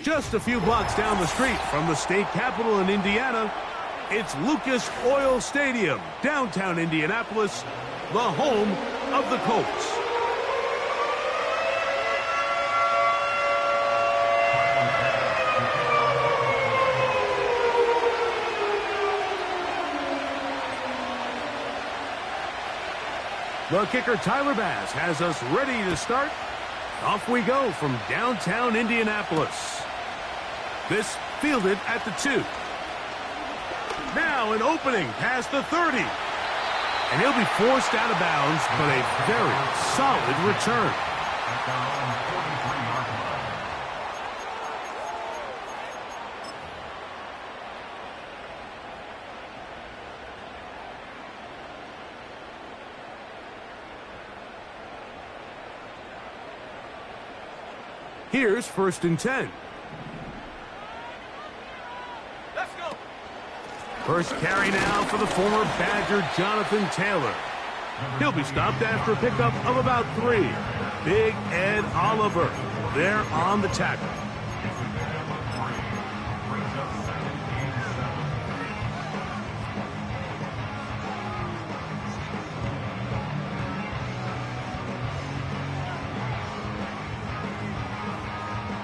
Just a few blocks down the street from the state capitol in Indiana, it's Lucas Oil Stadium, downtown Indianapolis, the home of the Colts. The kicker, Tyler Bass, has us ready to start. Off we go from downtown Indianapolis. This fielded at the 2. Now an opening past the 30. And he'll be forced out of bounds, but a very solid return. Here's 1st and 10. Let's go. First carry now for the former Badger, Jonathan Taylor. He'll be stopped after a pickup of about 3. Big Ed Oliver there on the tackle.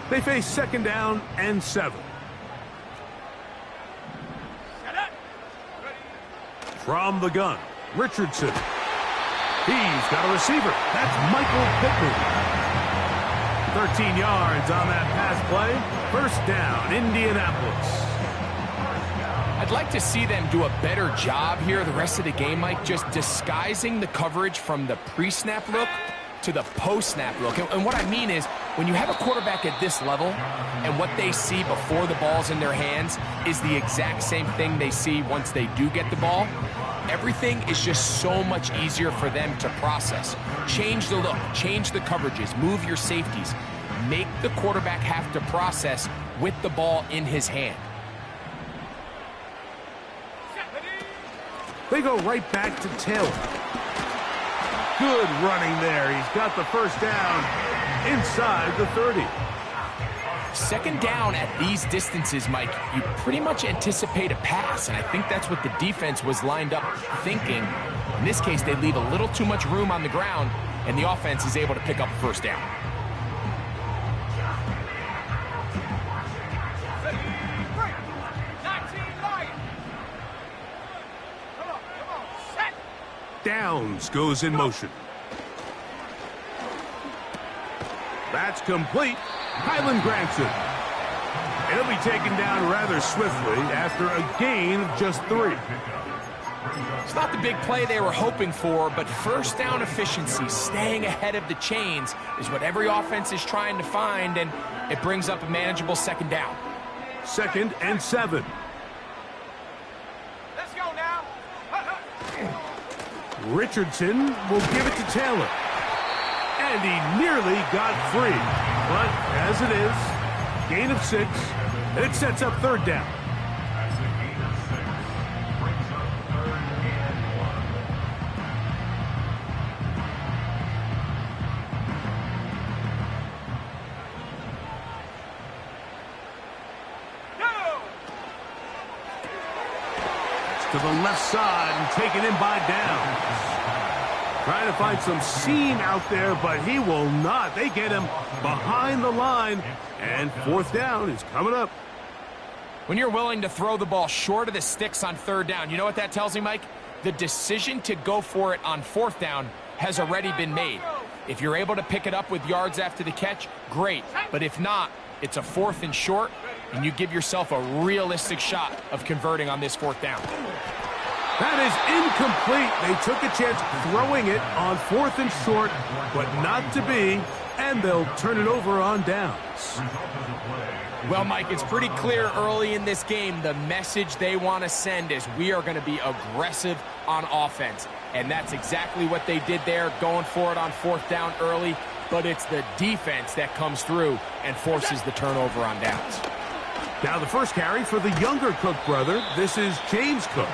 They face 2nd down and 7. From the gun, Richardson. He's got a receiver. That's Michael Pittman. 13 yards on that pass play. 1st down, Indianapolis. I'd like to see them do a better job here the rest of the game, Mike, just disguising the coverage from the pre-snap look to the post-snap look. And what I mean is, when you have a quarterback at this level and what they see before the ball's in their hands is the exact same thing they see once they do get the ball, everything is just so much easier for them to process. Change the look, change the coverages, move your safeties. Make the quarterback have to process with the ball in his hand. They go right back to Taylor. Good running there. He's got the 1st down inside the 30. 2nd down at these distances, Mike, you pretty much anticipate a pass, and I think that's what the defense was lined up thinking. In this case, they leave a little too much room on the ground, and the offense is able to pick up a 1st down. Downs goes in motion. That's complete. Kylan Granson. And he'll be taken down rather swiftly after a gain of just 3. It's not the big play they were hoping for, but 1st down efficiency, staying ahead of the chains, is what every offense is trying to find, and it brings up a manageable 2nd down. 2nd and 7. Let's go now. Richardson will give it to Taylor. And he nearly got free. But as it is, gain of 6, and it sets up 3rd down. To the left side and taken in by Downs. Trying to find some seam out there, but he will not. They get him behind the line, and 4th down is coming up. When you're willing to throw the ball short of the sticks on 3rd down, you know what that tells me, Mike? The decision to go for it on 4th down has already been made. If you're able to pick it up with yards after the catch, great. But if not, it's a 4th and short, and you give yourself a realistic shot of converting on this 4th down. That is incomplete. They took a chance throwing it on 4th and short, but not to be, and they'll turn it over on downs. Well, Mike, it's pretty clear early in this game the message they want to send is we are going to be aggressive on offense. And that's exactly what they did there, going for it on 4th down early. But it's the defense that comes through and forces the turnover on downs. Now the first carry for the younger Cook brother. This is James Cook.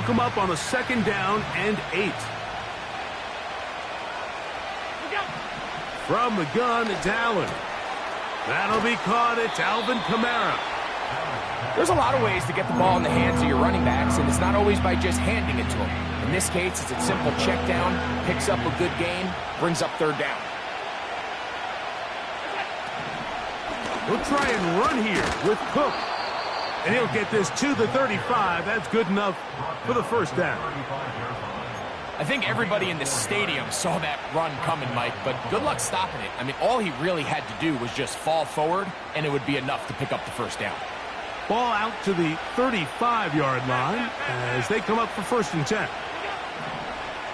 They'll come up on a 2nd down and 8. From the gun, it's Allen. That'll be caught. It's Alvin Kamara. There's a lot of ways to get the ball in the hands of your running backs, and it's not always by just handing it to them. In this case, it's a simple check down, picks up a good gain, brings up 3rd down. He'll try and run here with Cook. And he'll get this to the 35. That's good enough for the 1st down. I think everybody in the stadium saw that run coming, Mike, but good luck stopping it. I mean, all he really had to do was just fall forward, and it would be enough to pick up the 1st down. Ball out to the 35-yard line as they come up for 1st and 10.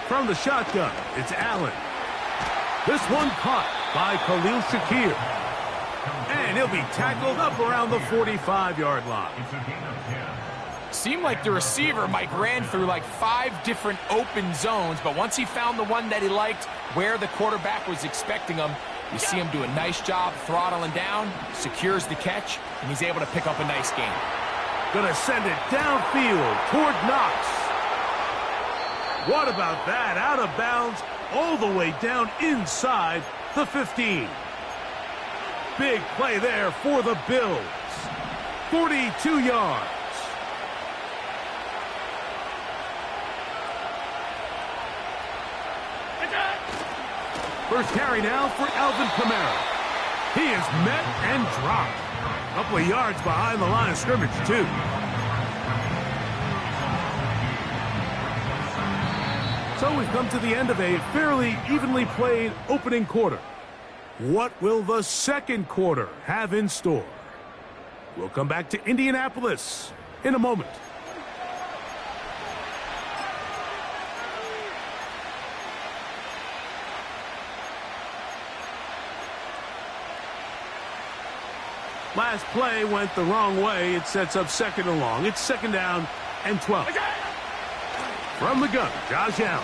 From the shotgun, it's Allen. This one caught by Khalil Shakir. And he'll be tackled up around the 45-yard line. Seemed like the receiver, Mike, ran through like 5 different open zones, but once he found the one that he liked where the quarterback was expecting him, you see him do a nice job throttling down, secures the catch, and he's able to pick up a nice gain. Gonna send it downfield toward Knox. What about that? Out of bounds all the way down inside the 15. Big play there for the Bills. 42 yards. First carry now for Alvin Kamara. He is met and dropped. A couple of yards behind the line of scrimmage, too. So we've come to the end of a fairly evenly played opening quarter. What will the 2nd quarter have in store? We'll come back to Indianapolis in a moment. Last play went the wrong way. It sets up 2nd and long. It's 2nd down and 12. From the gun, Josh Allen.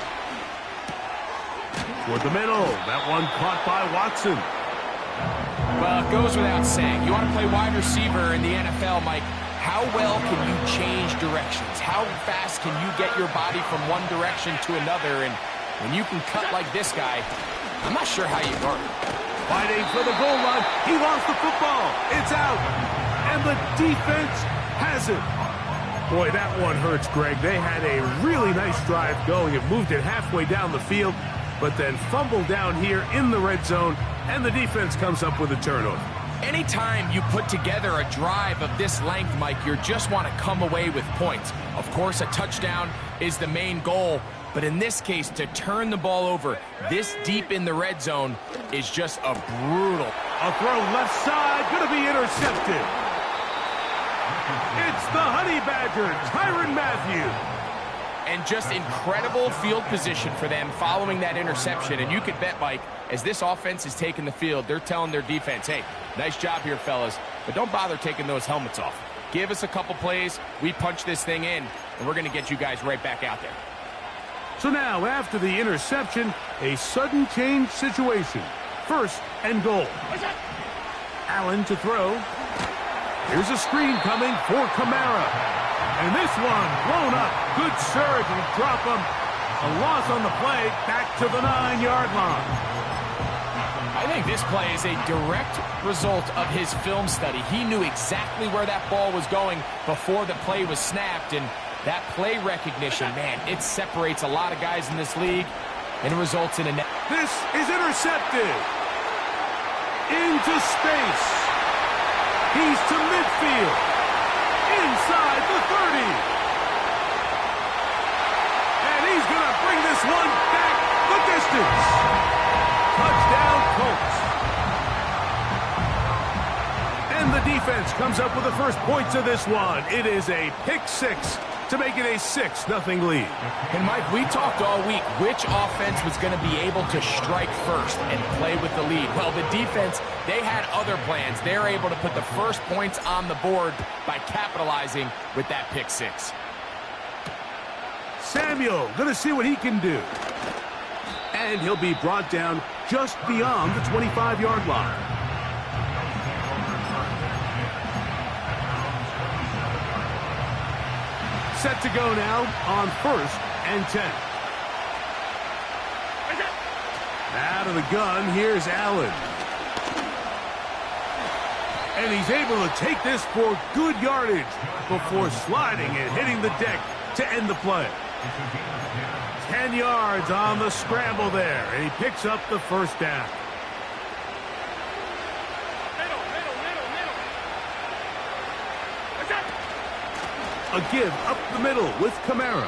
Toward the middle. That one caught by Watson. Well, it goes without saying. You want to play wide receiver in the NFL, Mike. How well can you change directions? How fast can you get your body from one direction to another? And when you can cut like this guy, I'm not sure how you guard it. Fighting for the goal line. He lost the football. It's out. And the defense has it. Boy, that one hurts, Greg. They had a really nice drive going. It moved it halfway down the field, but then fumbled down here in the red zone, and the defense comes up with a turnover. Anytime you put together a drive of this length, Mike, you just want to come away with points. Of course, a touchdown is the main goal, but in this case, to turn the ball over this deep in the red zone is just a brutal. A throw left side, going to be intercepted. It's the Honey Badger, Tyrann Mathieu. And just incredible field position for them following that interception. And you could bet, Mike, as this offense is taking the field, they're telling their defense, hey, nice job here, fellas, but don't bother taking those helmets off. Give us a couple plays, we punch this thing in, and we're going to get you guys right back out there. So now, after the interception, a sudden change situation. 1st and goal. Allen to throw. Here's a screen coming for Kamara. And this one blown up. Good surge and drop him. A loss on the play, back to the 9-yard line. I think this play is a direct result of his film study. He knew exactly where that ball was going before the play was snapped, and that play recognition, man, it separates a lot of guys in this league, and it results in a net. This is intercepted. Into space. He's to midfield. Inside the 30. And he's going to bring this one back the distance. Touchdown, Colts. And the defense comes up with the first points of this one. It is a pick 6 to make it a 6-0 lead. And Mike, we talked all week which offense was going to be able to strike first and play with the lead. Well, the defense, they had other plans. They're able to put the first points on the board by capitalizing with that pick 6. Samuel going to see what he can do. And he'll be brought down just beyond the 25-yard line. set to go now on 1st and 10. Out of the gun, here's Allen. And he's able to take this for good yardage before sliding and hitting the deck to end the play. 10 yards on the scramble there, and he picks up the first down. A give up the middle with Kamara.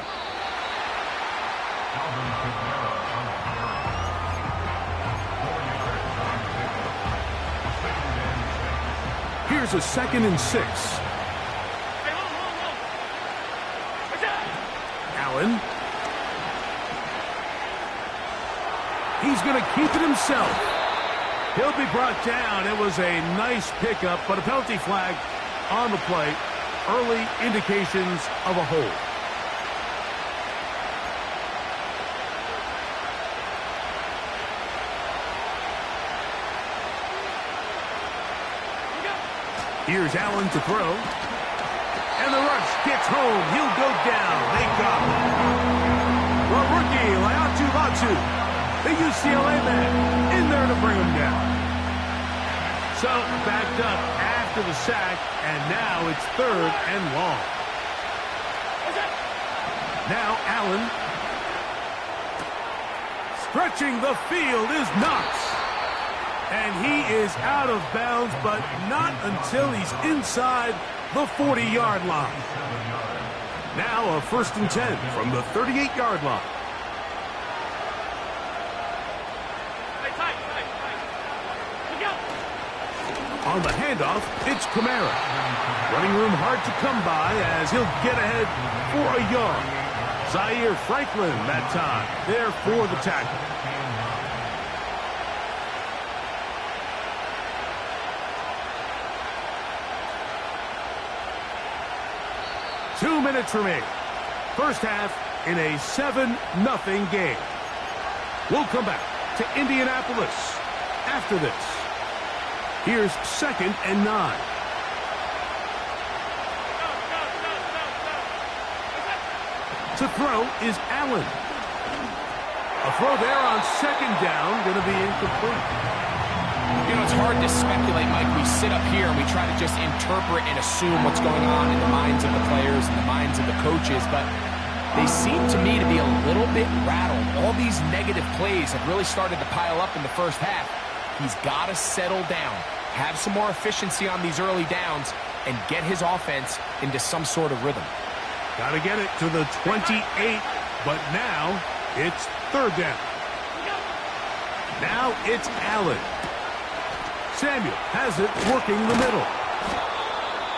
Here's a 2nd and 6. Allen. He's going to keep it himself. He'll be brought down. It was a nice pickup, but a penalty flag on the play. Early indications of a hold. Here's Allen to throw. And the rush gets home. He'll go down. They got him. Well, rookie Latu, the UCLA man, in there to bring him down. So, backed up after the sack, and now it's 3rd and long. Now Allen. Stretching the field is Knox. And he is out of bounds, but not until he's inside the 40-yard line. Now a 1st and 10 from the 38-yard line. On the handoff, it's Kamara. Running room hard to come by as he'll get ahead for a yard. Zaire Franklin that time, there for the tackle. Two minutes remaining. First half in a 7-0 game. We'll come back to Indianapolis after this. Here's 2nd and 9. To throw is Allen. A throw there on 2nd down, going to be incomplete. You know, it's hard to speculate, Mike. We sit up here and we try to just interpret and assume what's going on in the minds of the players and the minds of the coaches, but they seem to me to be a little bit rattled. All these negative plays have really started to pile up in the first half. He's got to settle down, have some more efficiency on these early downs, and get his offense into some sort of rhythm. Got to get it to the 28, but now it's 3rd down. Now it's Allen. Samuel has it working the middle.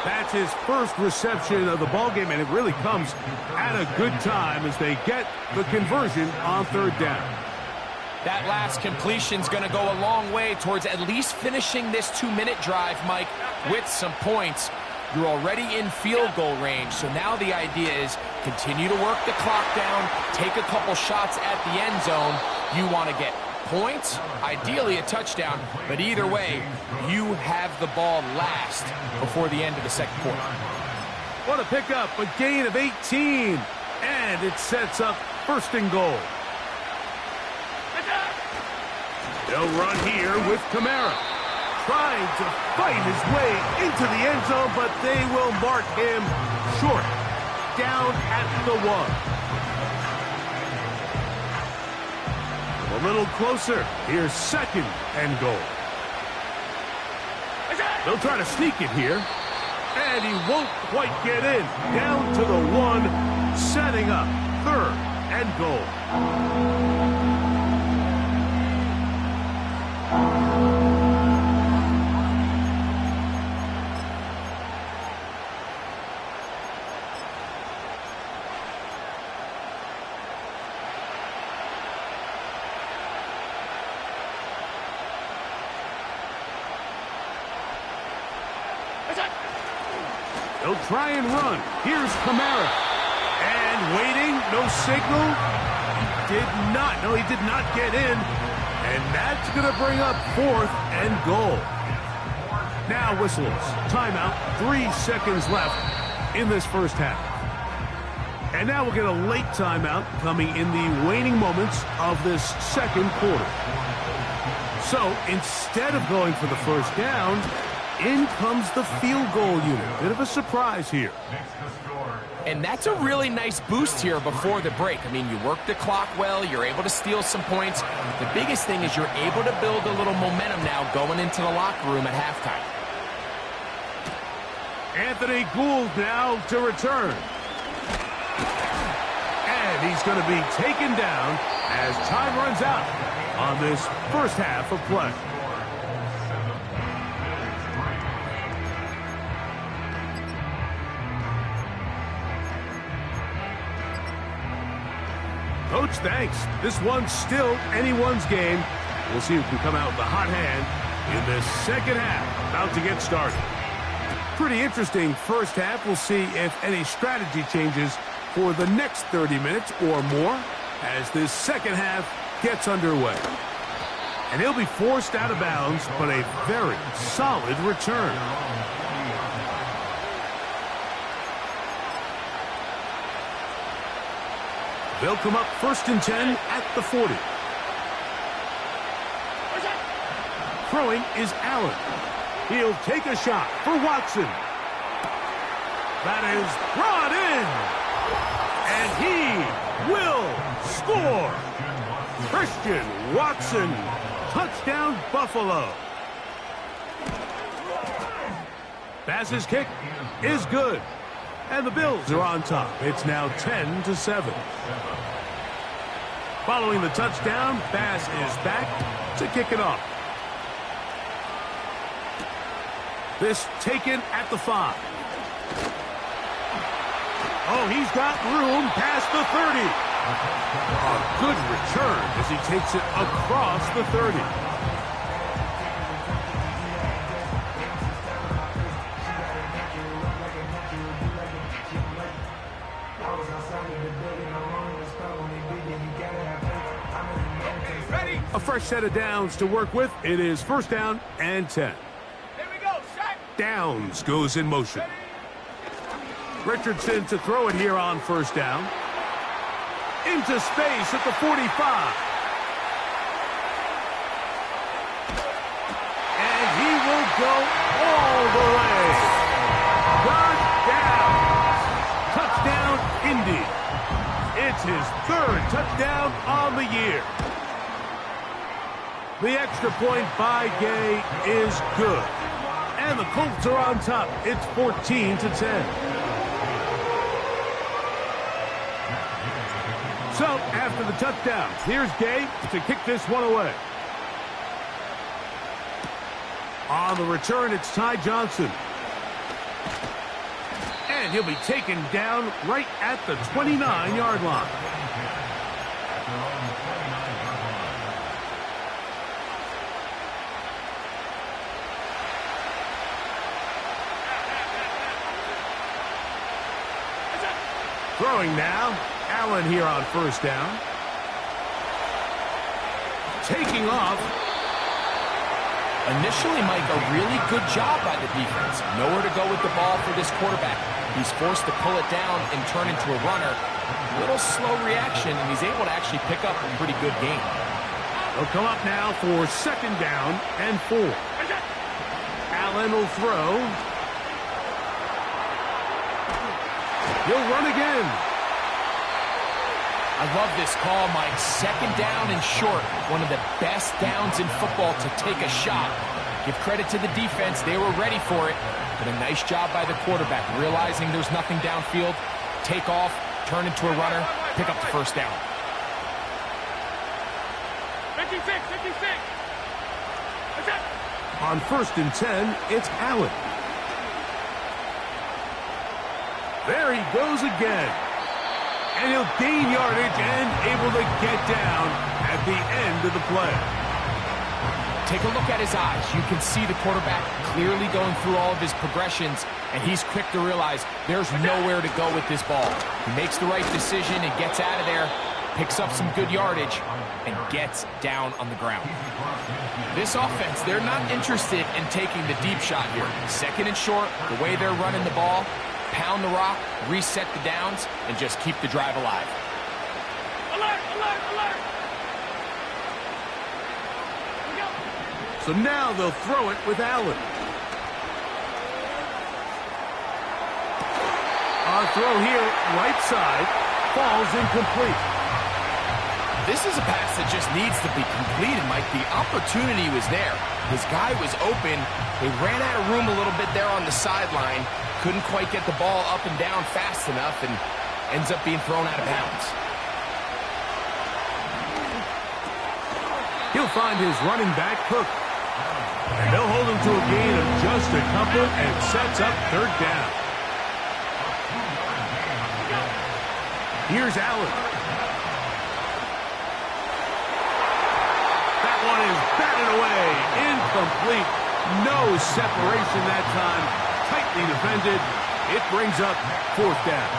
That's his first reception of the ballgame, and it really comes at a good time as they get the conversion on 3rd down. That last completion's going to go a long way towards at least finishing this 2-minute drive, Mike, with some points. You're already in field goal range, so now the idea is continue to work the clock down, take a couple shots at the end zone. You want to get points, ideally a touchdown, but either way, you have the ball last before the end of the 2nd quarter. What a pickup, a gain of 18, and it sets up 1st and goal. They'll run here with Kamara, trying to fight his way into the end zone, but they will mark him short, down at the 1. A little closer. Here's 2nd and goal. They'll try to sneak it here, and he won't quite get in. Down to the 1, setting up 3rd and goal. They'll try and run. Here's Kamara. And waiting, no signal. He did not get in. And that's going to bring up 4th and goal. Now whistles. Timeout. 3 seconds left in this first half. And now we'll get a late timeout coming in the waning moments of this second quarter. So instead of going for the first down, in comes the field goal unit. Bit of a surprise here. And that's a really nice boost here before the break. I mean, you work the clock well, you're able to steal some points. The biggest thing is you're able to build a little momentum now going into the locker room at halftime. Anthony Gould now to return. And he's going to be taken down as time runs out on this first half of play. Coach, thanks. This one's still anyone's game. We'll see who can come out with a hot hand in this second half. About to get started. Pretty interesting first half. We'll see if any strategy changes for the next 30 minutes or more as this second half gets underway. And he'll be forced out of bounds, but a very solid return. They'll come up 1st and 10 at the 40. Throwing is Allen. He'll take a shot for Watson. That is brought in. And he will score. Christian Watson. Touchdown, Buffalo. Bass's kick is good. And the Bills are on top. It's now 10-7. Following the touchdown, Bass is back to kick it off. This taken at the 5. Oh, he's got room past the 30. A good return as he takes it across the 30. A fresh set of downs to work with. It is 1st down and 10. Here we go, set. Downs goes in motion. Richardson to throw it here on 1st down. Into space at the 45. And he will go all the way. Touchdown, Indy. It's his 3rd touchdown on the year. The extra point by Gay is good. And the Colts are on top. It's 14-10. So, after the touchdown, here's Gay to kick this one away. On the return, it's Ty Johnson. And he'll be taken down right at the 29-yard line. Throwing now, Allen here on 1st down. Taking off. Initially, Mike, a really good job by the defense. Nowhere to go with the ball for this quarterback. He's forced to pull it down and turn into a runner. A little slow reaction, and he's able to actually pick up a pretty good game. They'll come up now for 2nd down and 4. Allen will throw. He'll run again. I love this call, Mike. 2nd down and short. One of the best downs in football to take a shot. Give credit to the defense. They were ready for it. But a nice job by the quarterback, realizing there's nothing downfield. Take off, turn into a runner, pick up the 1st down. 56, 56. On 1st and 10, it's Allen. There he goes again. And he'll gain yardage and able to get down at the end of the play. Take a look at his eyes. You can see the quarterback clearly going through all of his progressions, and he's quick to realize there's nowhere to go with this ball. He makes the right decision and gets out of there, picks up some good yardage, and gets down on the ground. This offense, they're not interested in taking the deep shot here. 2nd and short, the way they're running the ball, pound the rock, reset the downs, and just keep the drive alive. Alert, alert, alert. Here we go. So now they'll throw it with Allen. Our throw here, right side, falls incomplete. This is a pass that just needs to be completed, Mike. The opportunity was there. His guy was open. They ran out of room a little bit there on the sideline. Couldn't quite get the ball up and down fast enough, and ends up being thrown out of bounds. He'll find his running back, Cook. And they'll hold him to a gain of just a couple and sets up third down. Here's Allen. That one is batted away. Incomplete. No separation that time. Tightly defended. It brings up fourth down.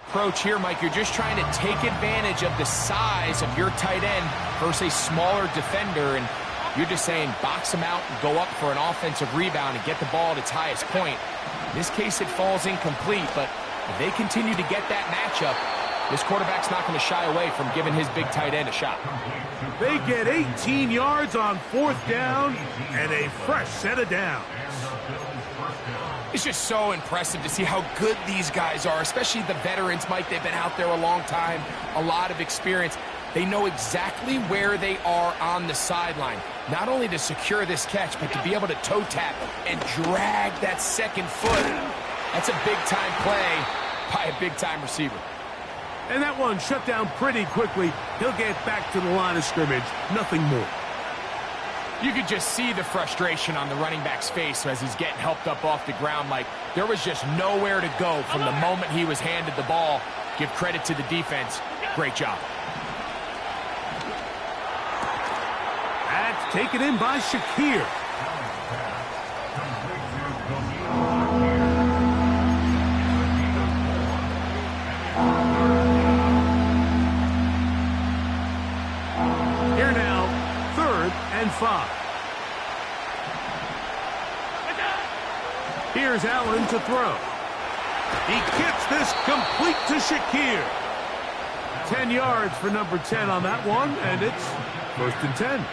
Approach here, Mike, you're just trying to take advantage of the size of your tight end versus a smaller defender, and you're just saying box him out and go up for an offensive rebound and get the ball at its highest point. In this case, it falls incomplete, but if they continue to get that matchup, this quarterback's not going to shy away from giving his big tight end a shot. They get 18 yards on fourth down and a fresh set of downs. It's just so impressive to see how good these guys are, especially the veterans, Mike. They've been out there a long time, a lot of experience. They know exactly where they are on the sideline, not only to secure this catch, but to be able to toe tap and drag that second foot. That's a big-time play by a big-time receiver. And that one shut down pretty quickly. He'll get back to the line of scrimmage, nothing more. You could just see the frustration on the running back's face as he's getting helped up off the ground. Like, there was just nowhere to go from the moment he was handed the ball. Give credit to the defense. Great job. That's taken in by Shakir. Here now, 3rd and 5. Here's Allen to throw. He gets this complete to Shakir. 10 yards for number 10 on that one, and it's 1st and 10.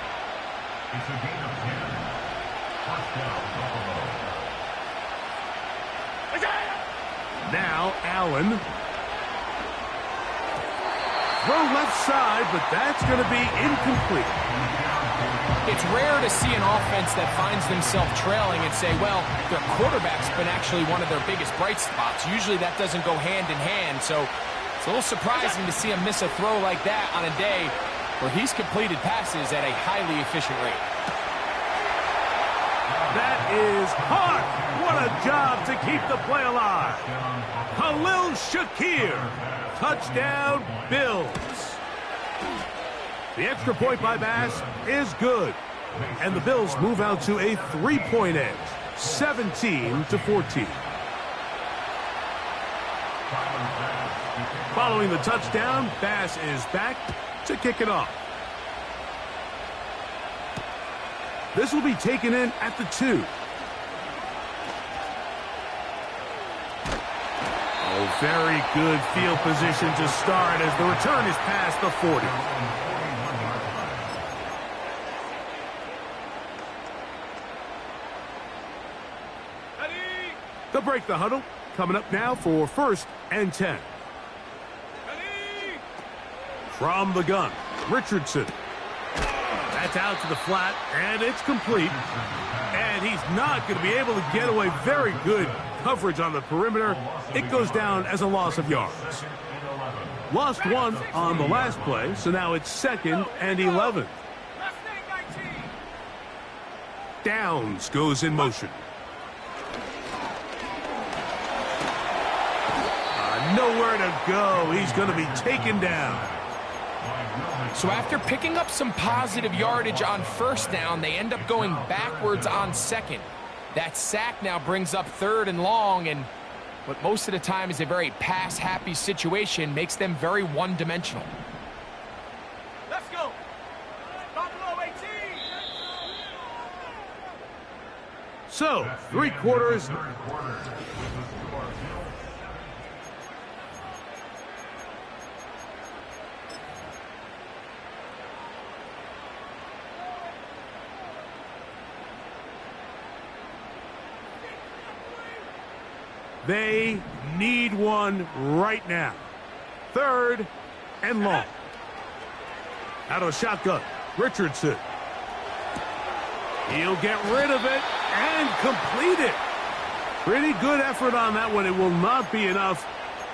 Now Allen. Throw left side, but that's going to be incomplete. It's rare to see an offense that finds themselves trailing and say, well, their quarterback's been actually one of their biggest bright spots. Usually that doesn't go hand in hand, so it's a little surprising to see him miss a throw like that on a day where he's completed passes at a highly efficient rate. That is hot. What a job to keep the play alive. Khalil Shakir. Touchdown, Bills. The extra point by Bass is good. And the Bills move out to a 3-point edge, 17-14. Following the touchdown, Bass is back to kick it off. This will be taken in at the 2. Oh, very good field position to start as the return is past the 40. They'll break the huddle. Coming up now for 1st and 10. From the gun, Richardson. That's out to the flat, and it's complete. And he's not going to be able to get away. Very good coverage on the perimeter. It goes down as a loss of yards. Lost one on the last play, so now it's 2nd and 11. Downs goes in motion. Nowhere to go. He's going to be taken down. So after picking up some positive yardage on 1st down, they end up going backwards on 2nd. That sack now brings up 3rd and long, and what most of the time is a very pass-happy situation makes them very one-dimensional. Let's go. Buffalo 18. So, 3 quarters. They need one right now. 3rd and long. Out of shotgun, Richardson. He'll get rid of it and complete it. Pretty good effort on that one. It will not be enough.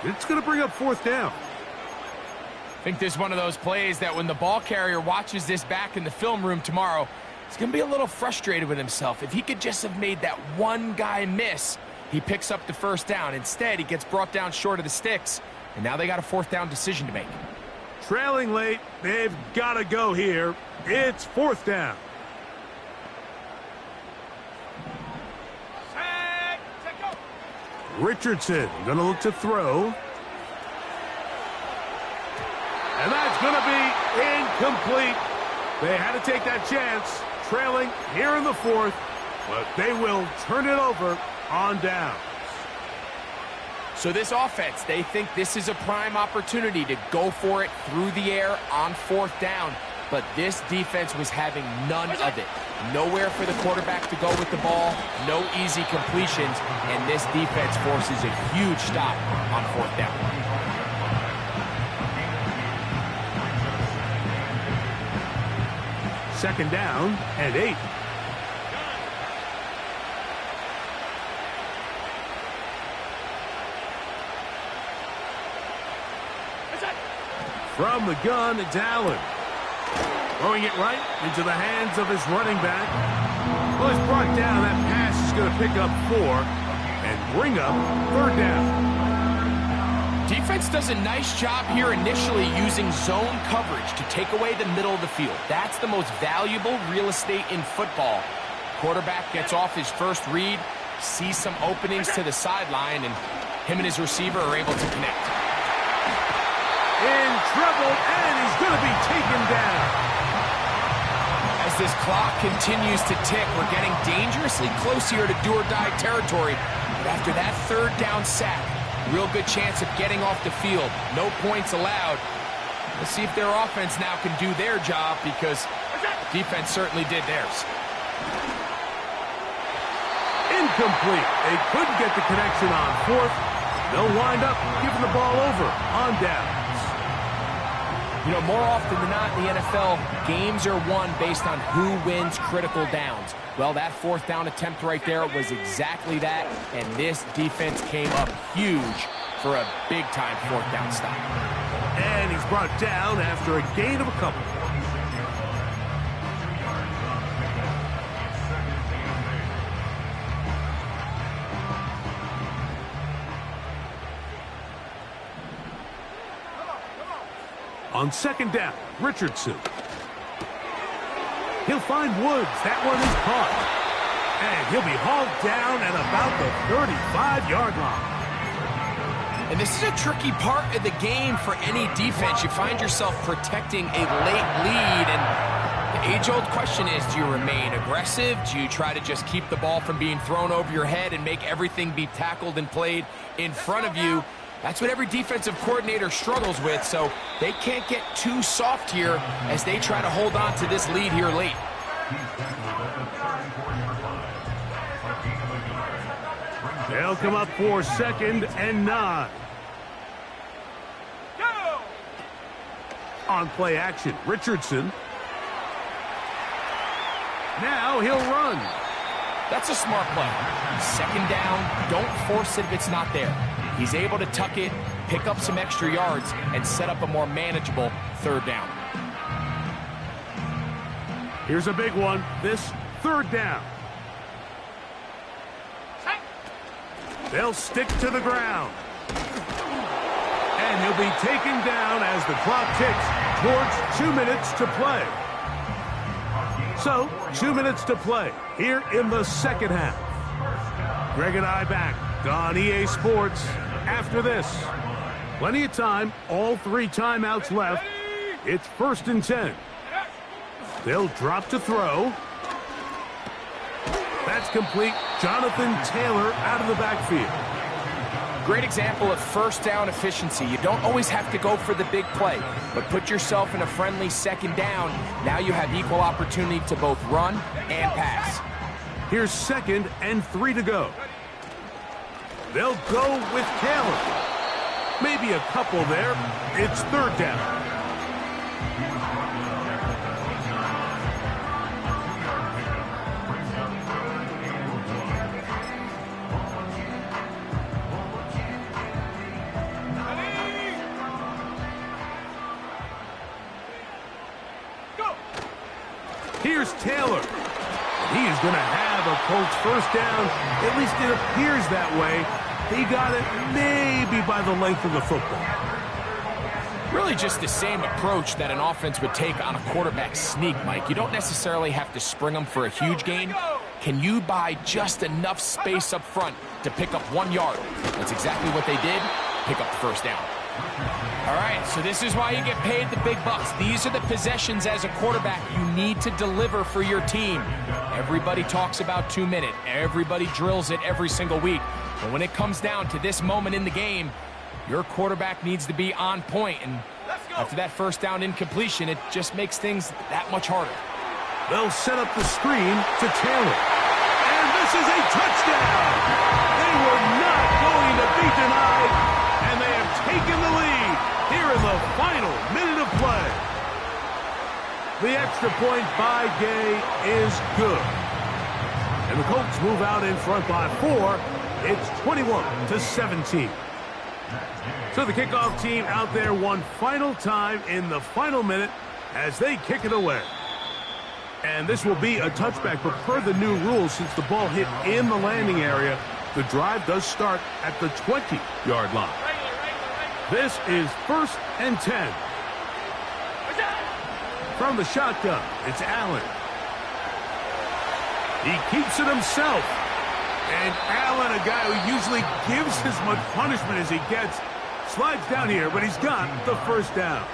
It's going to bring up 4th down. I think this is one of those plays that when the ball carrier watches this back in the film room tomorrow, he's going to be a little frustrated with himself. If he could just have made that one guy miss, he picks up the 1st down. Instead, he gets brought down short of the sticks, and now they got a 4th down decision to make. Trailing late, they've got to go here. It's 4th down. Set, go. Richardson going to look to throw. And that's going to be incomplete. They had to take that chance, trailing here in the 4th, but they will turn it over on down. So this offense, they think this is a prime opportunity to go for it through the air on 4th down. But this defense was having none of it. Nowhere for the quarterback to go with the ball, no easy completions, and this defense forces a huge stop on 4th down. Second down and 8. From the gun, it's Allen. Throwing it right into the hands of his running back. Well, it's brought down. That pass is going to pick up 4 and bring up 3rd down. Defense does a nice job here initially using zone coverage to take away the middle of the field. That's the most valuable real estate in football. Quarterback gets off his first read, sees some openings to the sideline, and him and his receiver are able to connect. In trouble, and he's going to be taken down. As this clock continues to tick, we're getting dangerously close here to do-or-die territory. But after that 3rd down sack, real good chance of getting off the field. No points allowed. Let's see if their offense now can do their job, because defense certainly did theirs. Incomplete. They couldn't get the connection on 4th. They'll wind up giving the ball over on downs. You know, more often than not in the NFL, games are won based on who wins critical downs. Well, that 4th down attempt right there was exactly that, and this defense came up huge for a big-time 4th down stop. And he's brought down after a gain of a couple. On 2nd down, Richardson. He'll find Woods. That one is caught. And he'll be hauled down at about the 35-yard line. And this is a tricky part of the game for any defense. You find yourself protecting a late lead, and the age-old question is, do you remain aggressive? Do you try to just keep the ball from being thrown over your head and make everything be tackled and played in front of you? That's what every defensive coordinator struggles with, so they can't get too soft here as they try to hold on to this lead here late. They'll come up for 2nd and 9. Go! On play action, Richardson. Now he'll run. That's a smart play. Second down, don't force it if it's not there. He's able to tuck it, pick up some extra yards, and set up a more manageable third down. Here's a big one. This third down. They'll stick to the ground. And he'll be taken down as the clock ticks towards 2 minutes to play. So, 2 minutes to play here in the second half. Greg and I back on EA Sports after this. Plenty of time, all 3 timeouts left. It's 1st and 10. They'll drop to throw. That's complete. Jonathan Taylor out of the backfield. Great example of first down efficiency. You don't always have to go for the big play, but put yourself in a friendly second down. Now you have equal opportunity to both run and pass. Here's 2nd and 3 to go. They'll go with Taylor. Maybe a couple there. It's 3rd down. Here's Taylor. He is going to have a Colts first down. At least it appears that way. He got it maybe by the length of the football. Really just the same approach that an offense would take on a quarterback sneak, Mike. You don't necessarily have to spring them for a huge gain. Can you buy just enough space up front to pick up 1 yard? That's exactly what they did. Pick up the first down. All right, so this is why you get paid the big bucks. These are the possessions as a quarterback you need to deliver for your team. Everybody talks about 2 minutes. Everybody drills it every single week. But when it comes down to this moment in the game, your quarterback needs to be on point. And after that first down incompletion, it just makes things that much harder. They'll set up the screen to Taylor. And this is a touchdown. They were not going to be denied. And they have taken the lead here in the final minute of play. The extra point by Gay is good. And the Colts move out in front by 4. It's 21-17. So the kickoff team out there one final time in the final minute as they kick it away. And this will be a touchback, but per the new rules, since the ball hit in the landing area, the drive does start at the 20-yard line. This is 1st and 10. From the shotgun, it's Allen. He keeps it himself. And Allen, a guy who usually gives as much punishment as he gets, slides down here, but he's got the first down.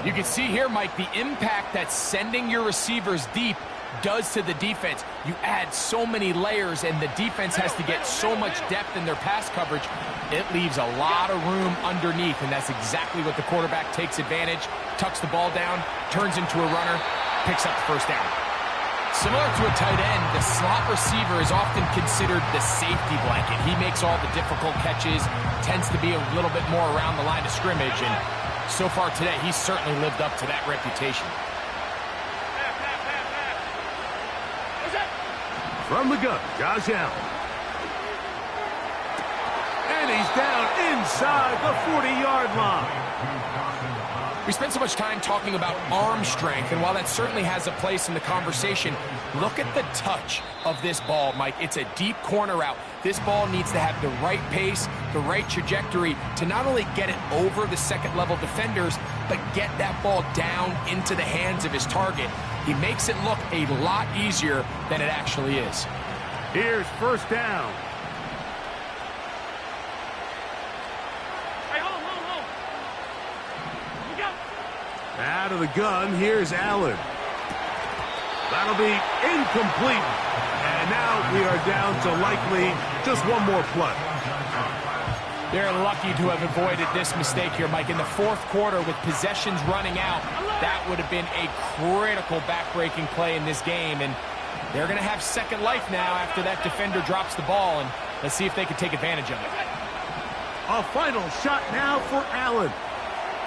You can see here, Mike, the impact that sending your receivers deep does to the defense. You add so many layers, and the defense has to get so much depth in their pass coverage. It leaves a lot of room underneath, and that's exactly what the quarterback takes advantage, tucks the ball down, turns into a runner, picks up the first down. Similar to a tight end, the slot receiver is often considered the safety blanket. He makes all the difficult catches, tends to be a little bit more around the line of scrimmage, and so far today, he's certainly lived up to that reputation. From the gun, Josh Allen. And he's down inside the 40-yard line. We spend so much time talking about arm strength, and while that certainly has a place in the conversation, look at the touch of this ball, Mike. It's a deep corner route. This ball needs to have the right pace, the right trajectory to not only get it over the second-level defenders, but get that ball down into the hands of his target. He makes it look a lot easier than it actually is. Here's first down. Out of the gun, here's Allen. That'll be incomplete. And now we are down to likely just one more play. They're lucky to have avoided this mistake here, Mike. In the fourth quarter, with possessions running out, that would have been a critical back-breaking play in this game. And they're going to have second life now after that defender drops the ball. And let's see if they can take advantage of it. A final shot now for Allen.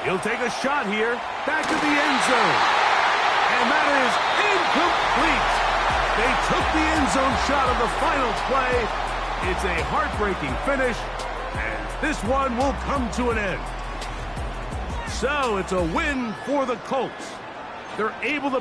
He'll take a shot here, back to the end zone. And that is incomplete. They took the end zone shot of the final play. It's a heartbreaking finish, and this one will come to an end. So it's a win for the Colts. They're able to build